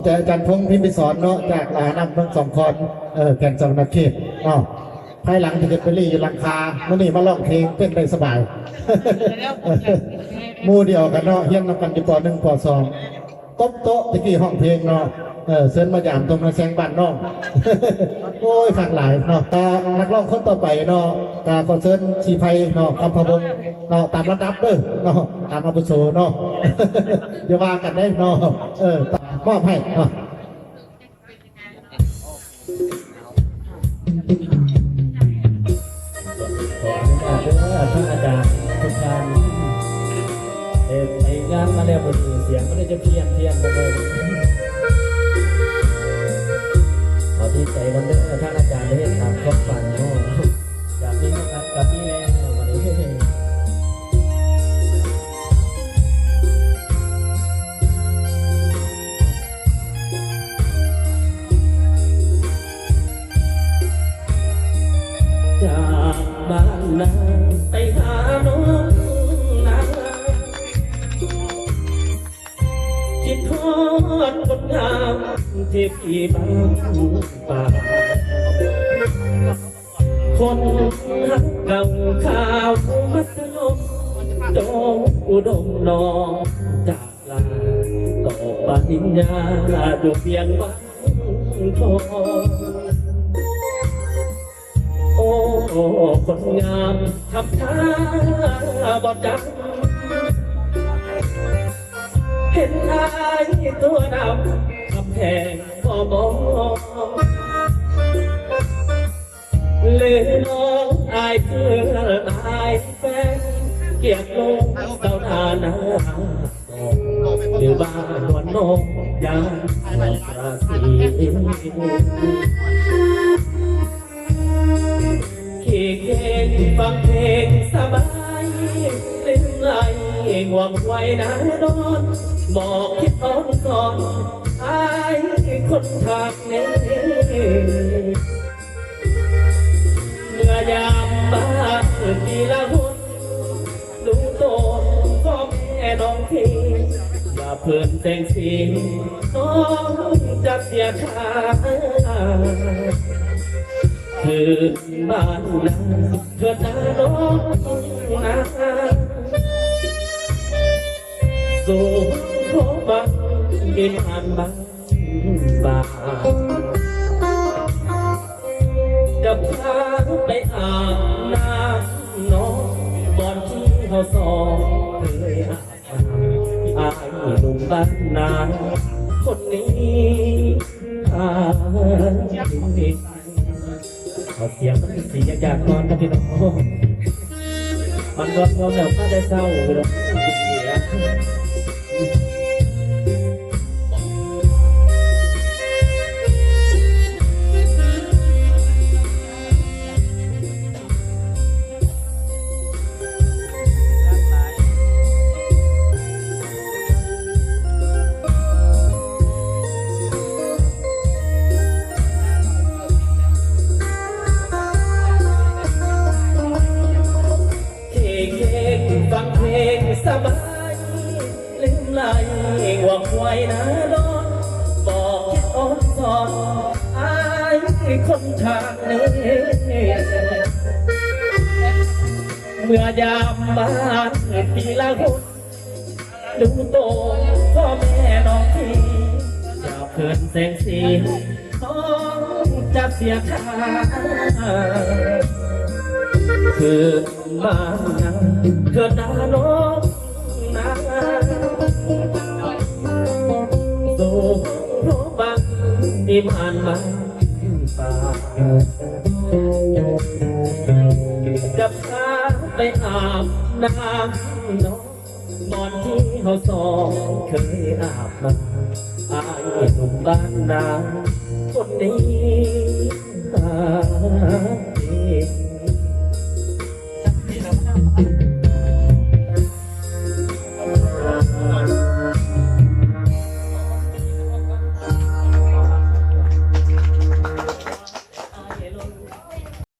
แต่อาจารย์พงษ์พิมพิสอนเนาะจากนำเมืองสองคอนแก่นจังหวัดเขตเนาะภายหลังที่เกิดไปรีอยู่หลังคาเมื่อนี้มาร้องเพลงเต้นได้สบายหมู่เดียวกันเนาะเฮียนนำกันอยู่ป .1 ป .2 ต๊บโต๊ะตะกี้ห้องเพลงเนาะเซินมาหยามตรงมาแซงบ้านน้องโอ้ยฝากหลายเนาะนักร้องคนต่อไปเนาะคอนเสิร์ตชีไพเนาะคำพะวงเนาะตามระดับเด้อเนาะตามอาวุโสเนาะอย่าว่ากันได้เนาะมอบให้เนาะท่านอาจารย์ทุกท่านงานมาแล้วบนเสียงไม่ได้จะเพี้ยนกันเลยขอที่ใจน้ำเด้อท่านอาจารย์ได้เห็นตามความฝันเนาะจากนี้นะครับกับนี่แหละวันนี้จากบ้านนาไปหาน้องนาคิดทอดคนงามที่พี่บ้านป่าคนหักเก่าข่าวมัธยมโดงอุดมนองจากลาต่อปริญญาดูเพียงวันทองโอ้คนงามทำท่าบ่จังเห็นอายตัวดำคำแพงบ่มองเลยน้องอายเพื่ออายแฟนเกียรติลงเต่านานาหรือบ้านนวลนงยามราศีขี่เก่งฟังเพลงสบายเล่นไหลห่วงไว้นะนอนบอกคิดอ้อนสอนอายคนทางนี้เมื่อยามบ้านทีละคนดูโตพ่อแม่น้องพี่อย่าเพิ่นแต่งสีน้องจะเสียค่าคือบ้านนาเกิดนาน้องนาสู่ขอบังกินผ่านบ้านป่าจะพาไปอาบน้ำน้องก่อนที่เขาสองเคยอายหนุ่มบ้านนาคนนี้ขอเสียงมันสีอยากนอนกับพี่น้องมันรถเราแล้วก็ได้เศร้าเลยฟังเพลงสบายลืมไหลหวังไว้นะน้องบอกคิดอ้อนสอนอายคนทางนี้เมื่อยามบ้านปีละคนดูโตพ่อแม่น้องพี่อย่าเพิ่นแสงสีน้องจะเสียค่าคือบ้านนาเกิดนาโนนาสู่โรบังที่ผ่านมาป่าจะพาไปอาบน้ำน้องนอนที่เขาสองเคยอาบมาอายหนุ่มบ้านนาคนนี้